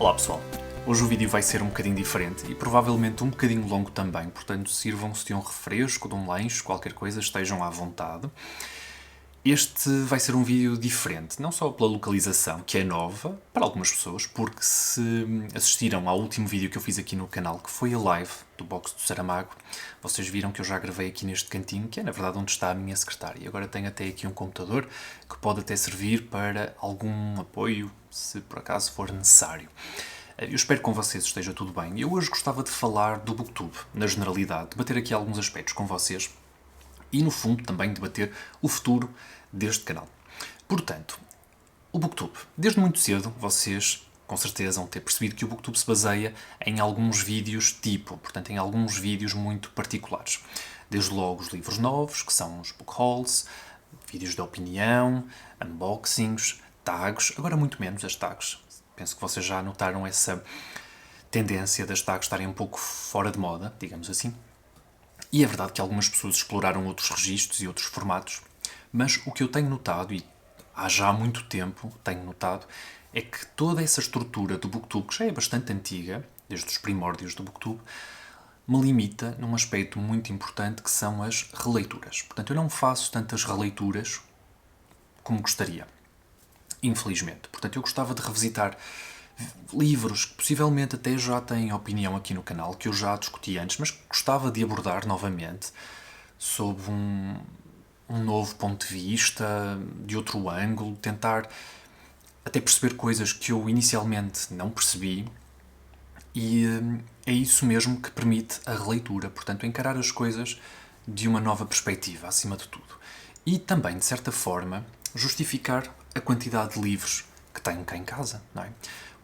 Olá pessoal, hoje o vídeo vai ser um bocadinho diferente e provavelmente um bocadinho longo também, portanto sirvam-se de um refresco, de um lanche, qualquer coisa, estejam à vontade. Este vai ser um vídeo diferente, não só pela localização, que é nova para algumas pessoas, porque se assistiram ao último vídeo que eu fiz aqui no canal, que foi a live do box do Saramago, vocês viram que eu já gravei aqui neste cantinho, que é na verdade onde está a minha secretária. Agora tenho até aqui um computador que pode até servir para algum apoio, se por acaso for necessário. Eu espero que com vocês esteja tudo bem. Eu hoje gostava de falar do Booktube, na generalidade, debater aqui alguns aspectos com vocês e, no fundo, também debater o futuro deste canal. Portanto, o Booktube. Desde muito cedo, vocês com certeza vão ter percebido que o Booktube se baseia em alguns vídeos tipo, portanto, em alguns vídeos muito particulares. Desde logo os livros novos, que são os book hauls, vídeos de opinião, unboxings, tags, agora muito menos as tags. Penso que vocês já notaram essa tendência das tags estarem um pouco fora de moda, digamos assim. E é verdade que algumas pessoas exploraram outros registros e outros formatos, mas o que eu tenho notado, e há já muito tempo tenho notado, é que toda essa estrutura do Booktube, que já é bastante antiga, desde os primórdios do Booktube, me limita num aspecto muito importante que são as releituras. Portanto, eu não faço tantas releituras como gostaria, infelizmente. Portanto, eu gostava de revisitar livros que possivelmente até já têm opinião aqui no canal, que eu já discuti antes, mas que gostava de abordar novamente sob um novo ponto de vista, de outro ângulo, tentar até perceber coisas que eu inicialmente não percebi, e é isso mesmo que permite a releitura, portanto, encarar as coisas de uma nova perspectiva, acima de tudo. E também, de certa forma, justificar a quantidade de livros que tenho cá em casa, não é?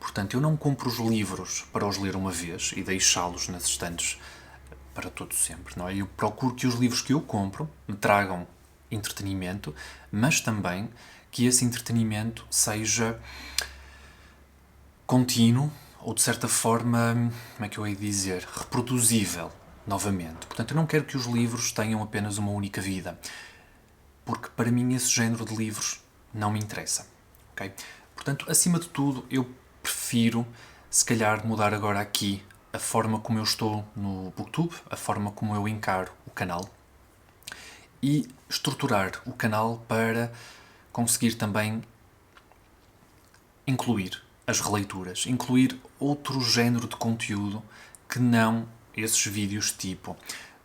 Portanto, eu não compro os livros para os ler uma vez e deixá-los nas estantes para todo sempre, não é? Eu procuro que os livros que eu compro me tragam entretenimento, mas também que esse entretenimento seja contínuo ou, de certa forma, como é que eu hei de dizer, reproduzível novamente. Portanto, eu não quero que os livros tenham apenas uma única vida, porque para mim esse género de livros não me interessa, ok? Portanto, acima de tudo, eu prefiro, se calhar, mudar agora aqui a forma como eu estou no Booktube, a forma como eu encaro o canal, e estruturar o canal para conseguir também incluir as releituras, incluir outro género de conteúdo que não esses vídeos tipo.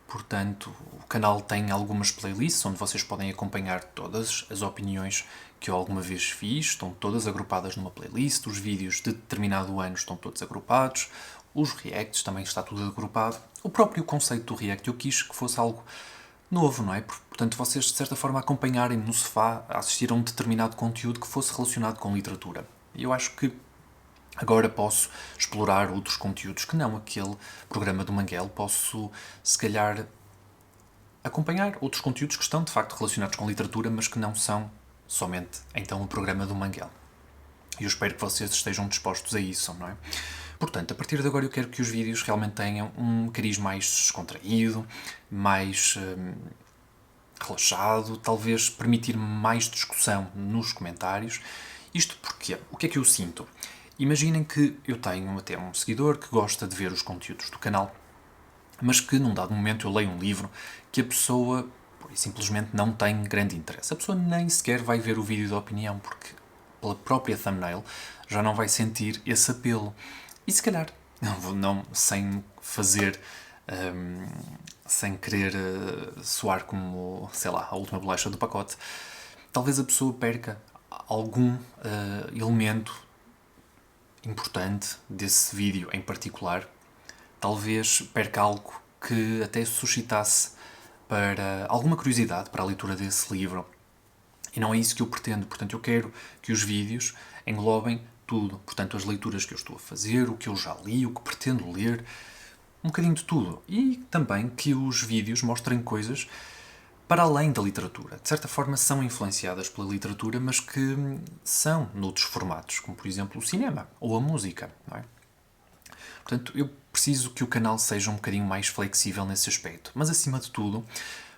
Portanto, o canal tem algumas playlists onde vocês podem acompanhar todas as opiniões que eu alguma vez fiz, estão todas agrupadas numa playlist, os vídeos de determinado ano estão todos agrupados, os reacts também está tudo agrupado. O próprio conceito do react eu quis que fosse algo novo, não é? Portanto, vocês de certa forma acompanharem-me no sofá a assistir a um determinado conteúdo que fosse relacionado com literatura. E eu acho que agora posso explorar outros conteúdos que não aquele programa do Manguel. Posso, se calhar, acompanhar outros conteúdos que estão, de facto, relacionados com literatura, mas que não são somente, então, o programa do Manguel. E eu espero que vocês estejam dispostos a isso, não é? Portanto, a partir de agora eu quero que os vídeos realmente tenham um cariz mais descontraído, mais relaxado, talvez permitir mais discussão nos comentários. Isto porque, o que é que eu sinto? Imaginem que eu tenho até um seguidor que gosta de ver os conteúdos do canal, mas que num dado momento eu leio um livro que a pessoa simplesmente não tem grande interesse. A pessoa nem sequer vai ver o vídeo de opinião, porque pela própria thumbnail já não vai sentir esse apelo. E se calhar, sem fazer, sem querer soar como, sei lá, a última bolacha do pacote, talvez a pessoa perca algum elemento importante desse vídeo em particular. Talvez perca algo que até suscitasse para alguma curiosidade para a leitura desse livro. E não é isso que eu pretendo. Portanto, eu quero que os vídeos englobem tudo. Portanto, as leituras que eu estou a fazer, o que eu já li, o que pretendo ler, um bocadinho de tudo. E também que os vídeos mostrem coisas para além da literatura. De certa forma são influenciadas pela literatura, mas que são noutros formatos, como por exemplo o cinema ou a música, não é? Portanto, eu preciso que o canal seja um bocadinho mais flexível nesse aspecto. Mas acima de tudo,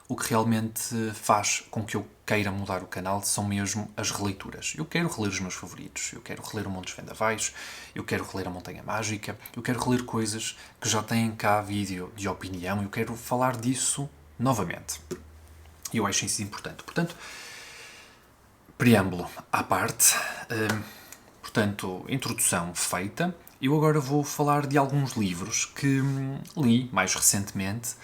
o que realmente faz com que eu queira mudar o canal são mesmo as releituras. Eu quero reler os meus favoritos, eu quero reler o Montes Vendavais, eu quero reler a Montanha Mágica, eu quero reler coisas que já têm cá vídeo de opinião, eu quero falar disso novamente. E eu acho isso importante. Portanto, preâmbulo à parte, portanto, introdução feita. Eu agora vou falar de alguns livros que li mais recentemente.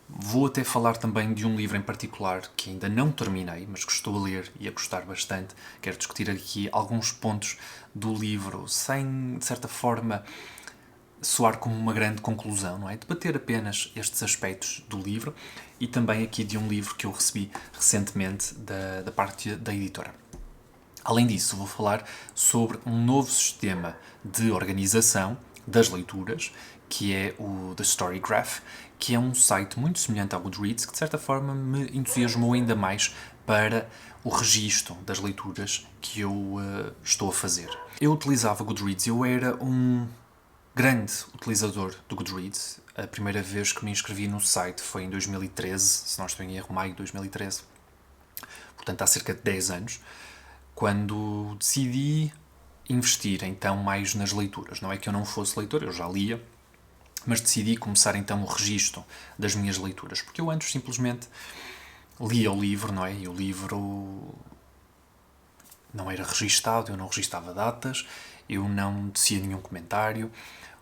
Vou até falar também de um livro em particular que ainda não terminei, mas que estou a ler e a gostar bastante. Quero discutir aqui alguns pontos do livro sem, de certa forma, soar como uma grande conclusão, não é? Debater apenas estes aspectos do livro e também aqui de um livro que eu recebi recentemente da parte da editora. Além disso, vou falar sobre um novo sistema de organização das leituras, que é o The Story Graph, que é um site muito semelhante ao Goodreads, que de certa forma me entusiasmou ainda mais para o registro das leituras que eu estou a fazer. Eu utilizava Goodreads, eu era um grande utilizador do Goodreads. A primeira vez que me inscrevi no site foi em 2013, se não estou em erro, maio de 2013. Portanto, há cerca de 10 anos, quando decidi investir então mais nas leituras. Não é que eu não fosse leitor, eu já lia, mas decidi começar então o registro das minhas leituras, porque eu antes simplesmente lia o livro, não é? E o livro não era registado, eu não registava datas, eu não tecia nenhum comentário.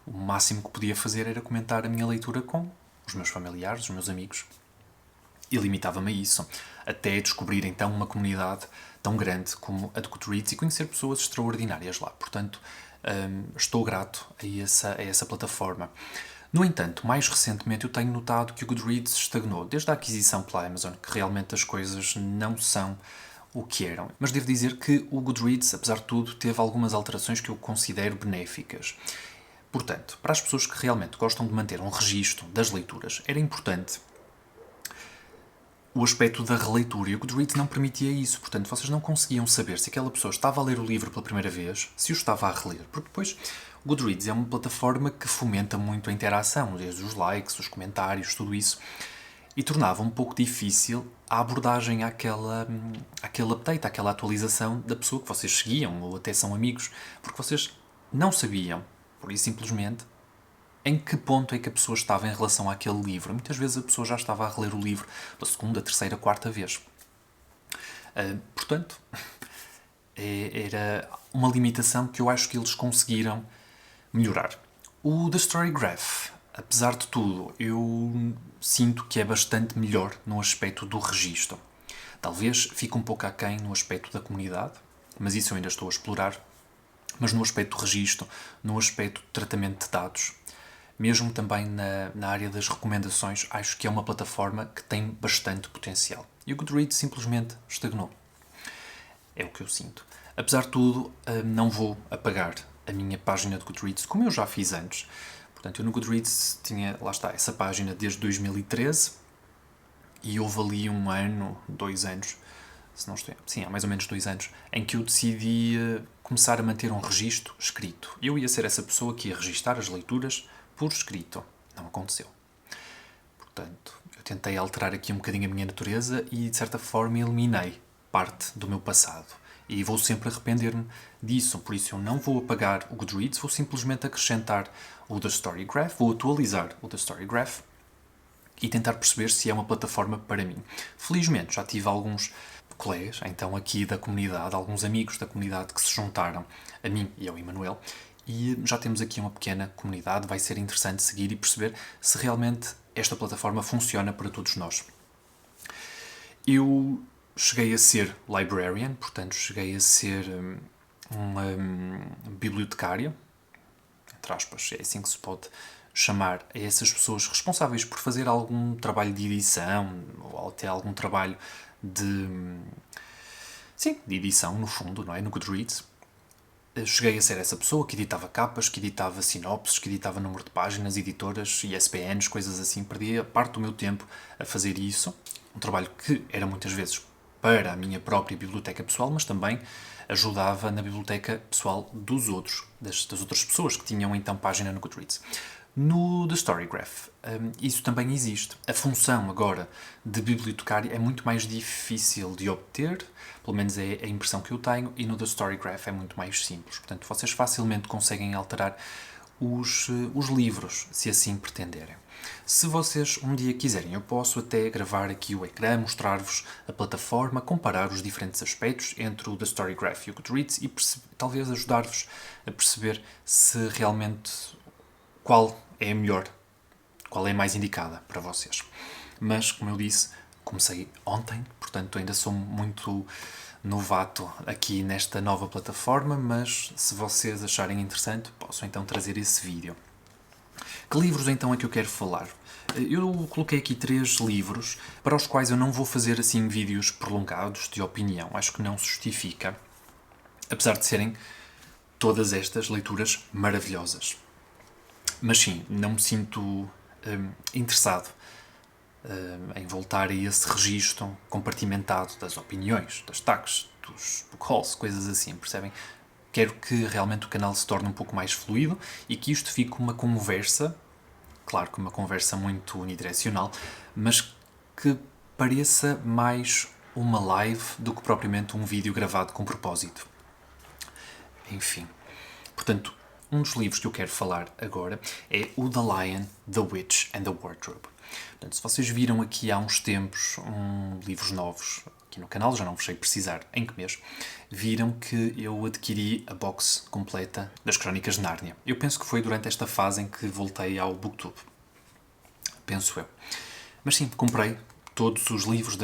O máximo que podia fazer era comentar a minha leitura com os meus familiares, os meus amigos, e limitava-me a isso, até descobrir então uma comunidade tão grande como a de Goodreads e conhecer pessoas extraordinárias lá. Portanto, estou grato a essa plataforma. No entanto, mais recentemente eu tenho notado que o Goodreads estagnou, desde a aquisição pela Amazon, que realmente as coisas não são o que eram. Mas devo dizer que o Goodreads, apesar de tudo, teve algumas alterações que eu considero benéficas. Portanto, para as pessoas que realmente gostam de manter um registro das leituras, era importante o aspecto da releitura, e o Goodreads não permitia isso. Portanto, vocês não conseguiam saber se aquela pessoa estava a ler o livro pela primeira vez, se o estava a reler. Porque depois, o Goodreads é uma plataforma que fomenta muito a interação, desde os likes, os comentários, tudo isso, e tornava um pouco difícil a abordagem àquele update, àquela atualização da pessoa que vocês seguiam, ou até são amigos, porque vocês não sabiam, por isso simplesmente, em que ponto é que a pessoa estava em relação àquele livro. Muitas vezes a pessoa já estava a reler o livro pela segunda, terceira, quarta vez. Portanto, era uma limitação que eu acho que eles conseguiram melhorar. O The Story Graph, apesar de tudo, eu sinto que é bastante melhor no aspecto do registro. Talvez fique um pouco aquém no aspecto da comunidade, mas isso eu ainda estou a explorar. Mas no aspecto do registro, no aspecto do tratamento de dados, mesmo também na área das recomendações, acho que é uma plataforma que tem bastante potencial. E o Goodreads simplesmente estagnou. É o que eu sinto. Apesar de tudo, não vou apagar a minha página de Goodreads, como eu já fiz antes. Portanto, eu no Goodreads tinha, lá está, essa página desde 2013 e houve ali 1 ano, 2 anos, se não estou, sim, há mais ou menos 2 anos, em que eu decidi começar a manter um registro escrito. Eu ia ser essa pessoa que ia registar as leituras por escrito. Não aconteceu. Portanto, eu tentei alterar aqui um bocadinho a minha natureza e, de certa forma, eliminei parte do meu passado. E vou sempre arrepender-me disso. Por isso, eu não vou apagar o Goodreads, vou simplesmente acrescentar o The Story Graph, vou atualizar o The Story Graph e tentar perceber se é uma plataforma para mim. Felizmente, já tive alguns colegas, então aqui da comunidade, alguns amigos da comunidade que se juntaram a mim e ao Emanuel, e já temos aqui uma pequena comunidade. Vai ser interessante seguir e perceber se realmente esta plataforma funciona para todos nós. Eu cheguei a ser librarian, portanto cheguei a ser uma bibliotecária, entre aspas, é assim que se pode chamar a essas pessoas responsáveis por fazer algum trabalho de edição ou até algum trabalho de edição, no fundo, não é? No Goodreads. Cheguei a ser essa pessoa que editava capas, que editava sinopses, que editava número de páginas, editoras, ISBNs, coisas assim. Perdia parte do meu tempo a fazer isso. Um trabalho que era muitas vezes para a minha própria biblioteca pessoal, mas também ajudava na biblioteca pessoal dos outros, das outras pessoas que tinham então página no Goodreads. No The Storygraph, isso também existe. A função agora de bibliotecário é muito mais difícil de obter, pelo menos é a impressão que eu tenho, e no The Storygraph é muito mais simples. Portanto, vocês facilmente conseguem alterar os livros, se assim pretenderem. Se vocês um dia quiserem, eu posso até gravar aqui o ecrã, mostrar-vos a plataforma, comparar os diferentes aspectos entre o The Storygraph e o Goodreads e talvez ajudar-vos a perceber se realmente qual é a melhor, qual é a mais indicada para vocês. Mas, como eu disse, comecei ontem, portanto ainda sou muito novato aqui nesta nova plataforma, mas se vocês acharem interessante, posso então trazer esse vídeo. Que livros então é que eu quero falar? Eu coloquei aqui 3 livros para os quais eu não vou fazer assim vídeos prolongados de opinião. Acho que não se justifica, apesar de serem todas estas leituras maravilhosas. Mas sim, não me sinto interessado em voltar a esse registro compartimentado das opiniões, das tags, dos book hauls, coisas assim, percebem? Quero que realmente o canal se torne um pouco mais fluido e que isto fique uma conversa, claro que uma conversa muito unidirecional, mas que pareça mais uma live do que propriamente um vídeo gravado com propósito. Enfim, portanto, um dos livros que eu quero falar agora é o The Lion, the Witch and the Wardrobe. Portanto, se vocês viram aqui há uns tempos livros novos aqui no canal, já não vos sei precisar em que mês, viram que eu adquiri a box completa das Crónicas de Nárnia. Eu penso que foi durante esta fase em que voltei ao BookTube. Penso eu. Mas sim, comprei todos os livros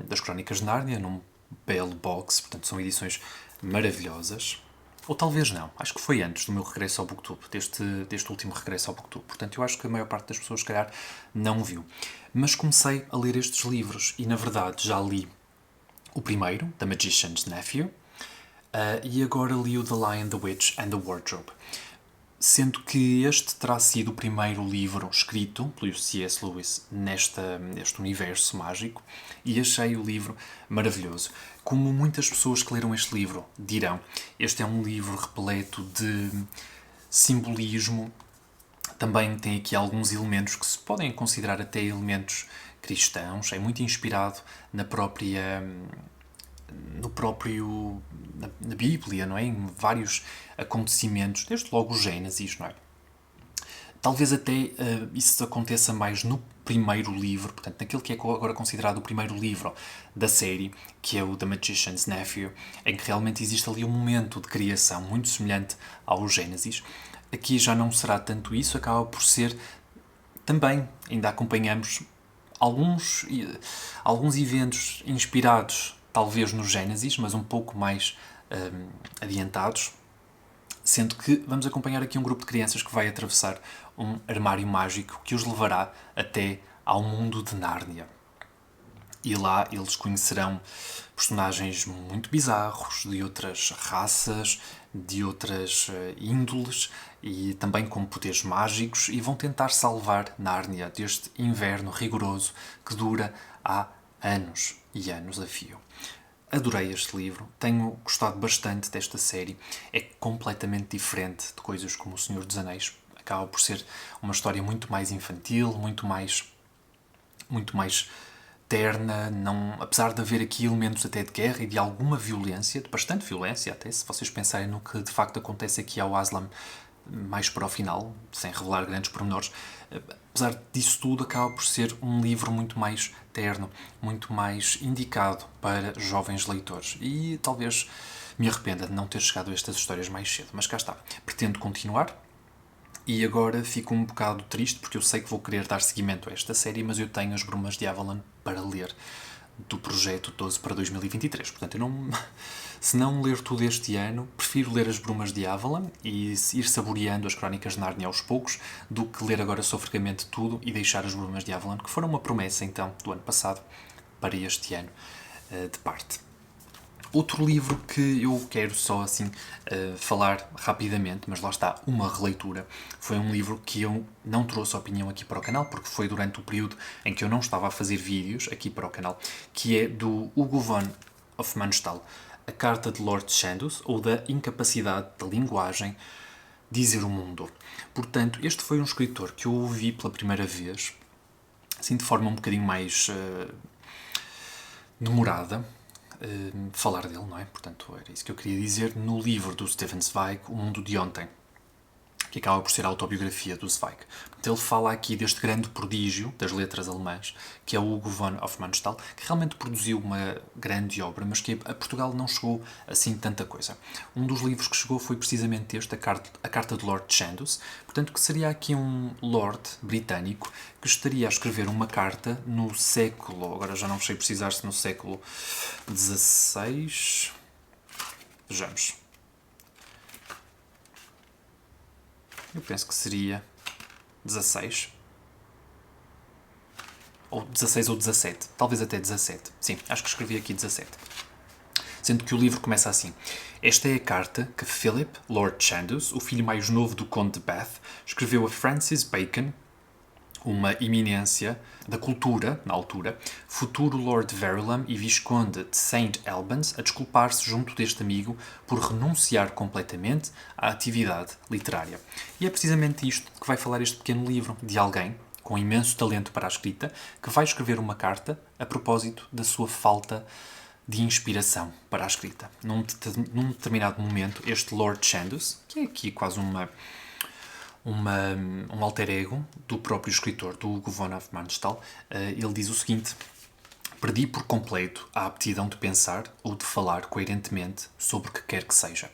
das Crónicas de Nárnia num belo box, portanto são edições maravilhosas. Ou talvez não, acho que foi antes do meu regresso ao BookTube, deste último regresso ao BookTube. Portanto, eu acho que a maior parte das pessoas, se calhar, não viu. Mas comecei a ler estes livros e, na verdade, já li o primeiro, The Magician's Nephew, e agora li o The Lion, the Witch and the Wardrobe. Sendo que este terá sido o primeiro livro escrito pelo C.S. Lewis neste universo mágico e achei o livro maravilhoso. Como muitas pessoas que leram este livro dirão, este é um livro repleto de simbolismo, também tem aqui alguns elementos que se podem considerar até elementos cristãos, é muito inspirado na Bíblia, não é? Em vários acontecimentos, desde logo o Gênesis, não é? Talvez até isso aconteça mais no primeiro livro, portanto, naquele que é agora considerado o primeiro livro da série, que é o The Magician's Nephew, em que realmente existe ali um momento de criação muito semelhante ao Gênesis. Aqui já não será tanto isso, acaba por ser também, ainda acompanhamos alguns eventos inspirados talvez no Gênesis, mas um pouco mais adiantados, sendo que vamos acompanhar aqui um grupo de crianças que vai atravessar um armário mágico que os levará até ao mundo de Nárnia. E lá eles conhecerão personagens muito bizarros, de outras raças, de outras índoles e também com poderes mágicos e vão tentar salvar Nárnia deste inverno rigoroso que dura há anos e anos a fio. Adorei este livro, tenho gostado bastante desta série, é completamente diferente de coisas como O Senhor dos Anéis, acaba por ser uma história muito mais infantil, muito mais terna, não, apesar de haver aqui elementos até de guerra e de alguma violência, de bastante violência até, se vocês pensarem no que de facto acontece aqui ao Aslan mais para o final, sem revelar grandes pormenores, apesar disso tudo, acaba por ser um livro muito mais terno, muito mais indicado para jovens leitores. E talvez me arrependa de não ter chegado a estas histórias mais cedo. Mas cá está. Pretendo continuar. E agora fico um bocado triste, porque eu sei que vou querer dar seguimento a esta série, mas eu tenho As Brumas de Avalon para ler do projeto 12 para 2023. Portanto, eu não, se não ler tudo este ano, prefiro ler As Brumas de Avalon e ir saboreando as Crónicas de Nárnia aos poucos, do que ler agora sofregamente tudo e deixar As Brumas de Avalon, que foram uma promessa, então, do ano passado, para este ano, de parte. Outro livro que eu quero só assim falar rapidamente, mas lá está, uma releitura, foi um livro que eu não trouxe opinião aqui para o canal, porque foi durante o período em que eu não estava a fazer vídeos aqui para o canal, que é do Hugo von Hofmannsthal, A Carta de Lord Shandus, ou da Incapacidade da Linguagem, dizer o mundo. Portanto, este foi um escritor que eu ouvi pela primeira vez, assim de forma um bocadinho mais demorada, falar dele, não é? Portanto, era isso que eu queria dizer no livro do Stefan Zweig, O Mundo de Ontem, que acaba por ser a autobiografia do Zweig. Ele fala aqui deste grande prodígio das letras alemãs, que é o Hugo von Hofmannsthal, que realmente produziu uma grande obra, mas que a Portugal não chegou assim tanta coisa. Um dos livros que chegou foi precisamente este, a Carta de Lord Chandos, portanto que seria aqui um lord britânico que estaria a escrever uma carta no século, agora já não sei precisar se no século XVI, vejamos. Eu penso que seria 16. Ou 16 ou 17. Talvez até 17. Sim, acho que escrevi aqui 17. Sendo que o livro começa assim. Esta é a carta que Philip, Lord Chandos, o filho mais novo do Conde de Bath, escreveu a Francis Bacon, uma eminência da cultura, na altura, futuro Lord Verulam e Visconde de St. Albans, a desculpar-se junto deste amigo por renunciar completamente à atividade literária. E é precisamente isto que vai falar este pequeno livro, de alguém com imenso talento para a escrita, que vai escrever uma carta a propósito da sua falta de inspiração para a escrita. Num determinado momento, este Lord Chandos, que é aqui quase um alter ego do próprio escritor, do Hugo von Hofmannsthal, ele diz o seguinte: perdi por completo a aptidão de pensar ou de falar coerentemente sobre o que quer que seja.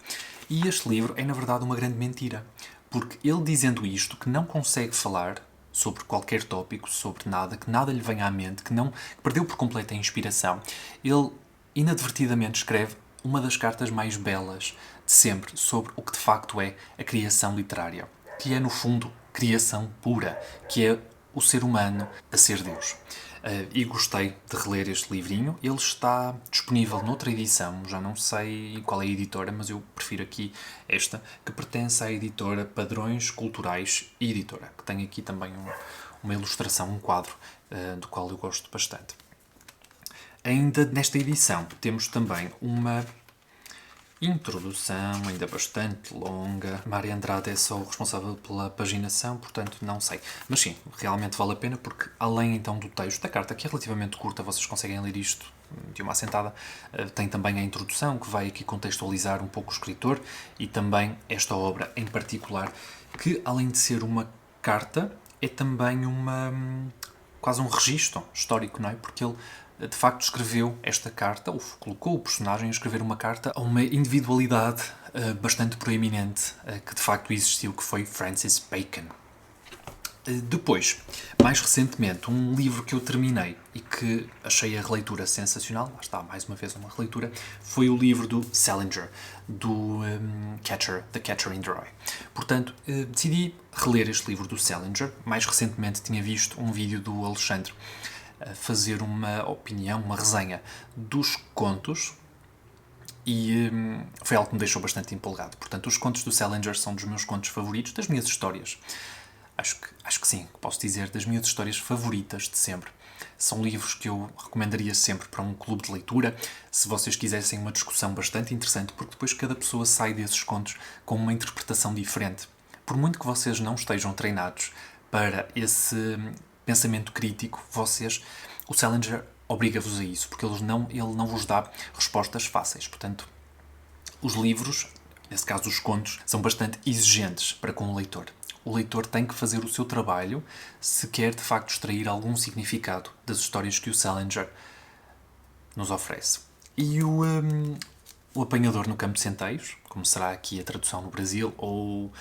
E este livro é, na verdade, uma grande mentira. Porque ele dizendo isto, que não consegue falar sobre qualquer tópico, sobre nada, que nada lhe venha à mente, que perdeu por completo a inspiração, ele inadvertidamente escreve uma das cartas mais belas de sempre sobre o que de facto é a criação literária, que é, no fundo, criação pura, que é o ser humano a ser Deus. E gostei de reler este livrinho. Ele está disponível noutra edição, já não sei qual é a editora, mas eu prefiro aqui esta, que pertence à editora Padrões Culturais e Editora, que tem aqui também uma ilustração, um quadro, do qual eu gosto bastante. Ainda nesta edição temos também uma introdução ainda bastante longa. Mária Andrade é só o responsável pela paginação, portanto não sei. Mas sim, realmente vale a pena porque além então do texto da carta, que é relativamente curta, vocês conseguem ler isto de uma assentada, tem também a introdução que vai aqui contextualizar um pouco o escritor e também esta obra em particular, que além de ser uma carta, é também quase um registro histórico, não é? Porque ele de facto escreveu esta carta, ou colocou o personagem a escrever uma carta a uma individualidade bastante proeminente que de facto existiu, que foi Francis Bacon. Depois, mais recentemente, um livro que eu terminei e que achei a releitura sensacional, lá está, mais uma vez uma releitura, foi o livro do Salinger, do The Catcher in the Rye. Portanto, decidi reler este livro do Salinger. Mais recentemente tinha visto um vídeo do Alexandre fazer uma opinião, uma resenha dos contos e foi algo que me deixou bastante empolgado. Portanto, os contos do Salinger são dos meus contos favoritos, das minhas histórias. Acho que sim, posso dizer, das minhas histórias favoritas de sempre. São livros que eu recomendaria sempre para um clube de leitura, se vocês quisessem uma discussão bastante interessante, porque depois cada pessoa sai desses contos com uma interpretação diferente. Por muito que vocês não estejam treinados para esse pensamento crítico, o Salinger obriga-vos a isso, porque ele não vos dá respostas fáceis. Portanto, os livros, nesse caso os contos, são bastante exigentes para com o leitor. O leitor tem que fazer o seu trabalho se quer, de facto, extrair algum significado das histórias que o Salinger nos oferece. E o Apanhador no Campo de Centeios, como será aqui a tradução no Brasil, ou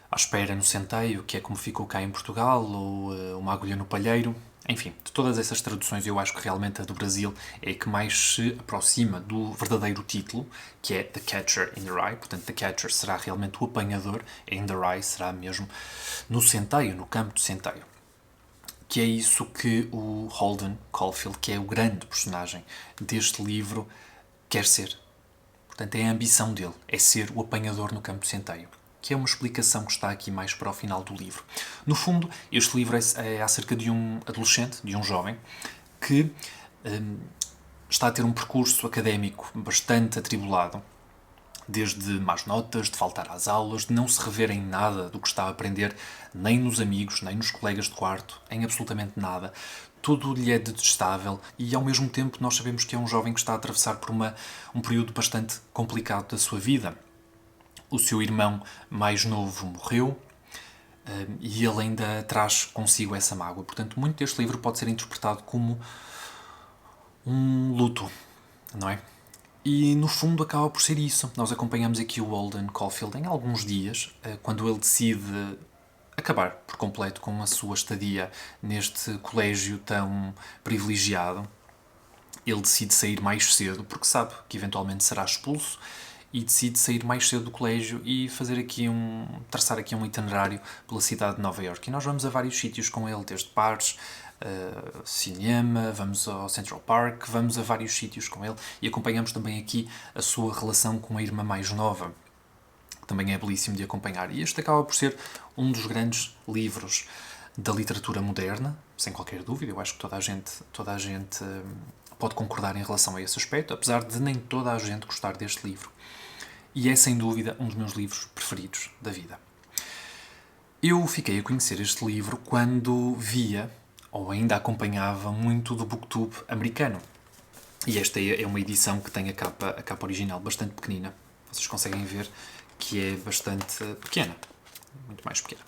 À Espera no Centeio, que é como ficou cá em Portugal, ou Uma Agulha no Palheiro. Enfim, de todas essas traduções, eu acho que realmente a do Brasil é a que mais se aproxima do verdadeiro título, que é The Catcher in the Rye. Portanto, The Catcher será realmente o apanhador, e in the Rye será mesmo no centeio, no campo do centeio. Que é isso que o Holden Caulfield, que é o grande personagem deste livro, quer ser. Portanto, é a ambição dele, é ser o apanhador no campo do centeio. Que é uma explicação que está aqui mais para o final do livro. No fundo, este livro é acerca de um adolescente, de um jovem, que está a ter um percurso académico bastante atribulado Desde más notas, de faltar às aulas, de não se rever em nada do que está a aprender, nem nos amigos, nem nos colegas de quarto, em absolutamente nada. Tudo lhe é detestável e, ao mesmo tempo, nós sabemos que é um jovem que está a atravessar por um período bastante complicado da sua vida. O seu irmão mais novo morreu, e ele ainda traz consigo essa mágoa. Portanto, muito deste livro pode ser interpretado como um luto, não é? E, no fundo, acaba por ser isso. Nós acompanhamos aqui o Holden Caulfield em alguns dias, quando ele decide acabar por completo com a sua estadia neste colégio tão privilegiado. Ele decide sair mais cedo, porque sabe que eventualmente será expulso, e decide sair mais cedo do colégio e traçar aqui um itinerário pela cidade de Nova Iorque. E nós vamos a vários sítios com ele, desde bares, cinema, vamos ao Central Park, vamos a vários sítios com ele e acompanhamos também aqui a sua relação com a irmã mais nova, que também é belíssimo de acompanhar. E este acaba por ser um dos grandes livros da literatura moderna, sem qualquer dúvida. Eu acho que toda a gente pode concordar em relação a esse aspecto, apesar de nem toda a gente gostar deste livro. E é, sem dúvida, um dos meus livros preferidos da vida. Eu fiquei a conhecer este livro quando via, ou ainda acompanhava, muito do BookTube americano. E esta é uma edição que tem a capa original bastante pequenina. Vocês conseguem ver que é bastante pequena. Muito mais pequena.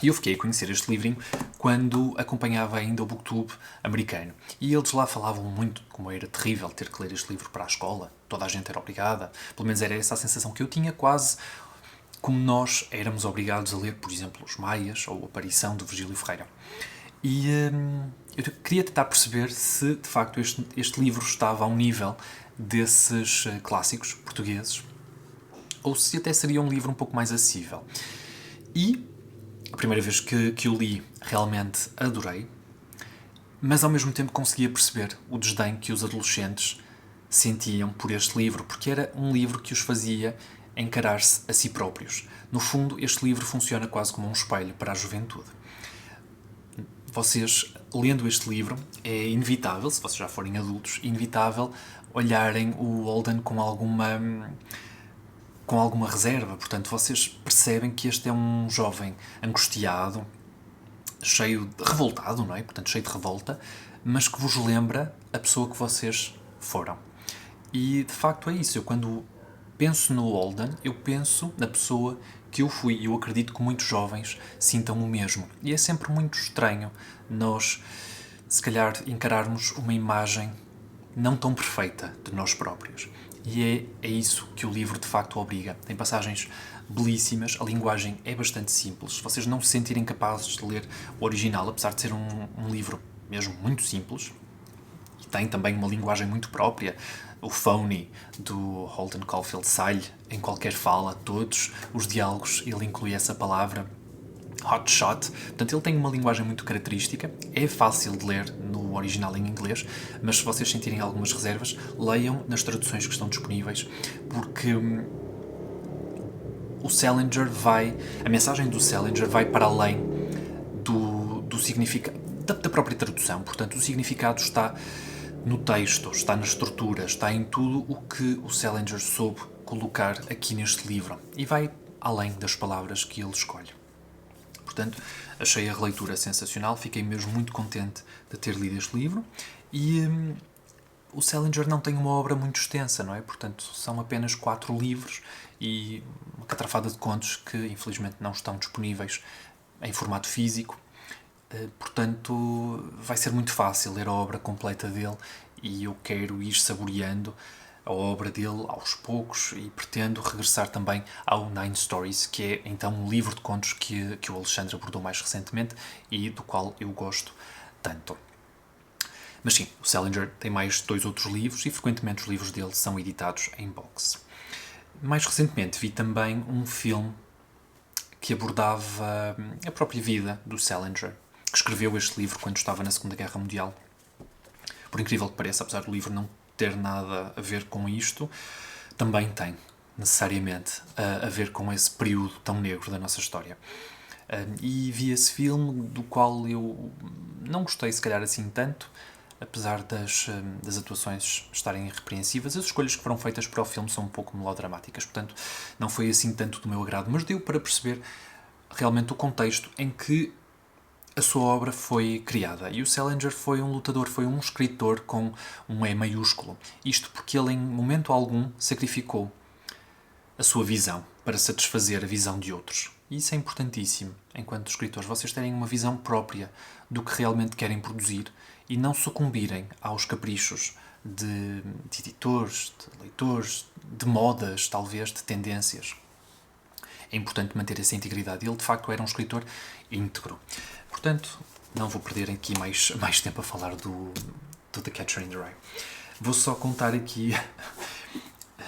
E eu fiquei a conhecer este livrinho quando acompanhava ainda o BookTube americano. E eles lá falavam muito como era terrível ter que ler este livro para a escola. Toda a gente era obrigada. Pelo menos era essa a sensação que eu tinha, quase como nós éramos obrigados a ler, por exemplo, Os Maias ou A Aparição de Virgílio Ferreira. E eu queria tentar perceber se, de facto, este livro estava ao nível desses clássicos portugueses ou se até seria um livro um pouco mais acessível. E a primeira vez que o li, realmente adorei, mas ao mesmo tempo conseguia perceber o desdém que os adolescentes sentiam por este livro, porque era um livro que os fazia encarar-se a si próprios. No fundo, este livro funciona quase como um espelho para a juventude. Vocês, lendo este livro, é inevitável, se vocês já forem adultos, inevitável olharem o Holden com alguma reserva. Portanto, vocês percebem que este é um jovem angustiado, revoltado, não é? Portanto, cheio de revolta, mas que vos lembra a pessoa que vocês foram. E, de facto, é isso. Eu, quando penso no Holden, eu penso na pessoa que eu fui. E eu acredito que muitos jovens sintam o mesmo. E é sempre muito estranho nós, se calhar, encararmos uma imagem não tão perfeita de nós próprios. E é isso que o livro de facto obriga. Tem passagens belíssimas, a linguagem é bastante simples. Se vocês não se sentirem capazes de ler o original, apesar de ser um livro mesmo muito simples, e tem também uma linguagem muito própria, o phony do Holden Caulfield sai em qualquer fala, todos os diálogos, ele inclui essa palavra, hotshot. Portanto, ele tem uma linguagem muito característica, é fácil de ler no original em inglês, mas se vocês sentirem algumas reservas, leiam nas traduções que estão disponíveis, porque a mensagem do Salinger vai para além do significado, da própria tradução. Portanto, o significado está no texto, está na estrutura, está em tudo o que o Salinger soube colocar aqui neste livro, e vai além das palavras que ele escolhe. Portanto, achei a releitura sensacional, fiquei mesmo muito contente de ter lido este livro. E o Salinger não tem uma obra muito extensa, não é? Portanto, são apenas 4 livros e uma catrafada de contos que, infelizmente, não estão disponíveis em formato físico. Portanto, vai ser muito fácil ler a obra completa dele e eu quero ir saboreando a obra dele aos poucos e pretendo regressar também ao Nine Stories, que é então um livro de contos que o Alexandre abordou mais recentemente e do qual eu gosto tanto. Mas sim, o Salinger tem mais 2 outros livros e frequentemente os livros dele são editados em box. Mais recentemente vi também um filme que abordava a própria vida do Salinger, que escreveu este livro quando estava na Segunda Guerra Mundial. Por incrível que pareça, apesar do livro não ter nada a ver com isto, também tem, necessariamente, a ver com esse período tão negro da nossa história. E vi esse filme, do qual eu não gostei, se calhar, assim tanto, apesar das atuações estarem irrepreensíveis, as escolhas que foram feitas para o filme são um pouco melodramáticas, portanto não foi assim tanto do meu agrado, mas deu para perceber realmente o contexto em que a sua obra foi criada. E o Salinger foi um lutador, foi um escritor com um E maiúsculo. Isto porque ele, em momento algum, sacrificou a sua visão para satisfazer a visão de outros. E isso é importantíssimo, enquanto escritores, vocês terem uma visão própria do que realmente querem produzir e não sucumbirem aos caprichos de editores, de leitores, de modas, talvez, de tendências. É importante manter essa integridade. Ele, de facto, era um escritor íntegro. Portanto, não vou perder aqui mais tempo a falar do The Catcher in the Rye. Vou só contar aqui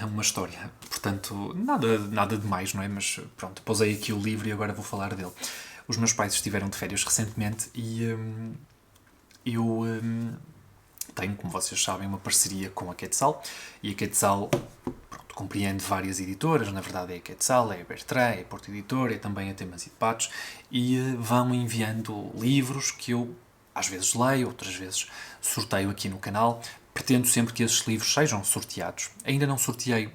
uma história. Portanto, nada demais, não é? Mas pronto, pousei aqui o livro e agora vou falar dele. Os meus pais estiveram de férias recentemente e eu tenho, como vocês sabem, uma parceria com a Quetzal. E a Quetzal compreende várias editoras, na verdade é a Quetzal, é a Bertrand, é a Porto Editor, é também a Temas e Debates, e vão enviando livros que eu às vezes leio, outras vezes sorteio aqui no canal. Pretendo sempre que esses livros sejam sorteados. Ainda não sorteei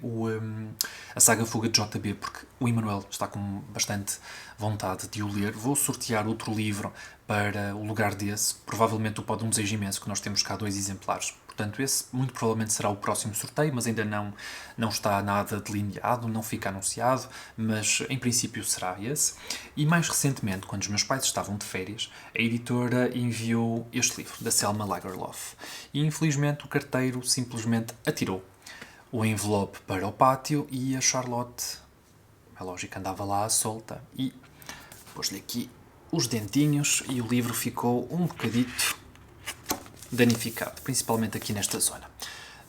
a saga Fuga de JB, porque o Emanuel está com bastante vontade de o ler. Vou sortear outro livro para o lugar desse, provavelmente o Pó de um Desejo Imenso, que nós temos cá 2 exemplares. Portanto, esse muito provavelmente será o próximo sorteio, mas ainda não está nada delineado, não fica anunciado, mas em princípio será esse. E mais recentemente, quando os meus pais estavam de férias, a editora enviou este livro, da Selma Lagerlöf. E infelizmente o carteiro simplesmente atirou o envelope para o pátio e a Charlotte, é lógico, andava lá à solta e pôs-lhe aqui os dentinhos e o livro ficou um bocadito danificado, principalmente aqui nesta zona.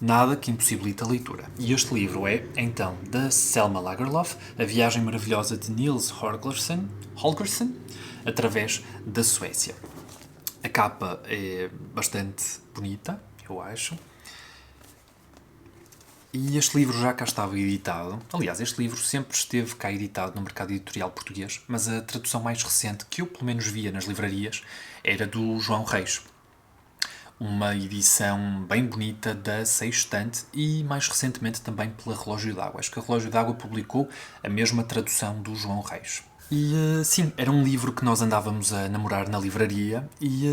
Nada que impossibilita a leitura. E este livro é, então, da Selma Lagerlöf, A Viagem Maravilhosa de Nils Holgersson, através da Suécia. A capa é bastante bonita, eu acho. E este livro já cá estava editado. Aliás, este livro sempre esteve cá editado no mercado editorial português, mas a tradução mais recente, que eu pelo menos via nas livrarias, era do João Reis. Uma edição bem bonita da Sextante e, mais recentemente, também pela Relógio d'Água. Acho que a Relógio d'Água publicou a mesma tradução do João Reis. E, sim, era um livro que nós andávamos a namorar na livraria e,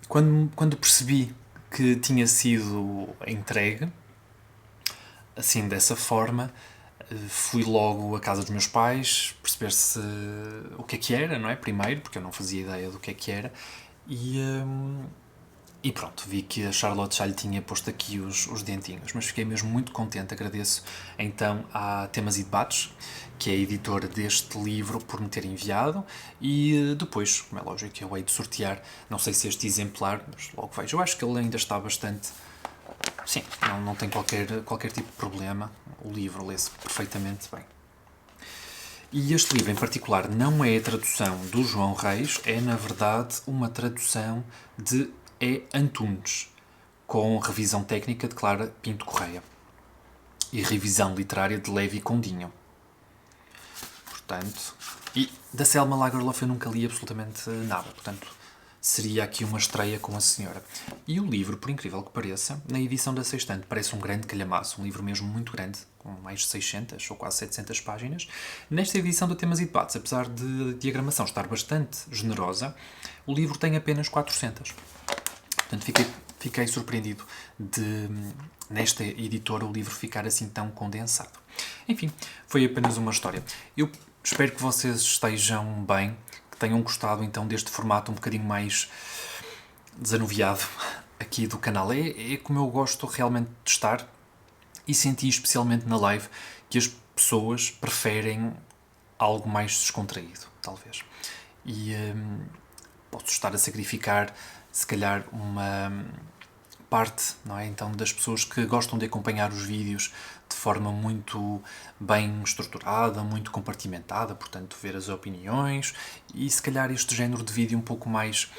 quando percebi que tinha sido entregue, assim, dessa forma, fui logo à casa dos meus pais, perceber se o que era, não é? Primeiro, porque eu não fazia ideia do que era, e pronto, vi que a Charlotte já lhe tinha posto aqui os dentinhos, mas fiquei mesmo muito contente. Agradeço então à Temas e Debates, que é a editora deste livro, por me ter enviado, e depois, como é lógico, eu hei de sortear, não sei se este exemplar, mas logo vejo. Eu acho que ele ainda está bastante... Sim, não tem qualquer tipo de problema, o livro lê-se perfeitamente bem. E este livro em particular não é a tradução do João Reis, é na verdade uma tradução de E. Antunes, com revisão técnica de Clara Pinto Correia e revisão literária de Levi Condinho. Portanto, e da Selma Lagerlöf eu nunca li absolutamente nada, portanto seria aqui uma estreia com a senhora. E o livro, por incrível que pareça, na edição da Sextante, parece um grande calhamaço, um livro mesmo muito grande, com mais de 600 ou quase 700 páginas. Nesta edição do Temas e Debates, apesar de a diagramação estar bastante generosa, o livro tem apenas 400. Portanto, fiquei surpreendido de, nesta editora, o livro ficar assim tão condensado. Enfim, foi apenas uma história. Eu espero que vocês estejam bem, que tenham gostado então deste formato um bocadinho mais desanuviado aqui do canal. É como eu gosto realmente de estar, e senti especialmente na live que as pessoas preferem algo mais descontraído, talvez. E posso estar a sacrificar, se calhar, uma parte, não é? Então, das pessoas que gostam de acompanhar os vídeos de forma muito bem estruturada, muito compartimentada, portanto, ver as opiniões, e se calhar este género de vídeo um pouco mais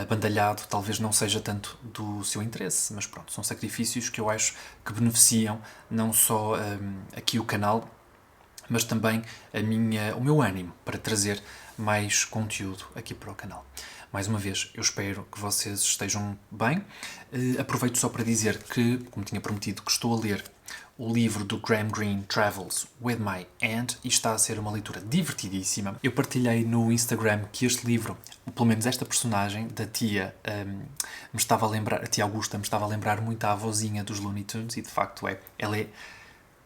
bandalhado talvez não seja tanto do seu interesse, mas pronto, são sacrifícios que eu acho que beneficiam não só aqui o canal, mas também o meu ânimo para trazer mais conteúdo aqui para o canal. Mais uma vez, eu espero que vocês estejam bem. Aproveito só para dizer que, como tinha prometido, que estou a ler o livro do Graham Greene, Travels with My Aunt, e está a ser uma leitura divertidíssima. Eu partilhei no Instagram que este livro, pelo menos esta personagem da tia, me estava a lembrar, a tia Augusta me estava a lembrar muito a avózinha dos Looney Tunes, e de facto ela é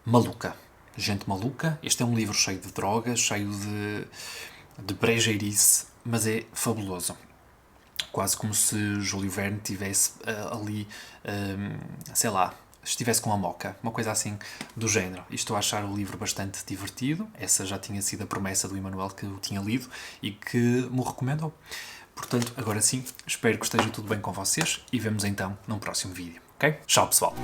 maluca. Gente maluca. Este é um livro cheio de drogas, cheio de brejeirice, mas é fabuloso. Quase como se Júlio Verne tivesse ali, sei lá, estivesse com a moca, uma coisa assim do género. E estou a achar o livro bastante divertido. Essa já tinha sido a promessa do Emanuel, que eu tinha lido e que me recomendou. Portanto, agora sim, espero que esteja tudo bem com vocês e vemos então num próximo vídeo, ok? Tchau, pessoal!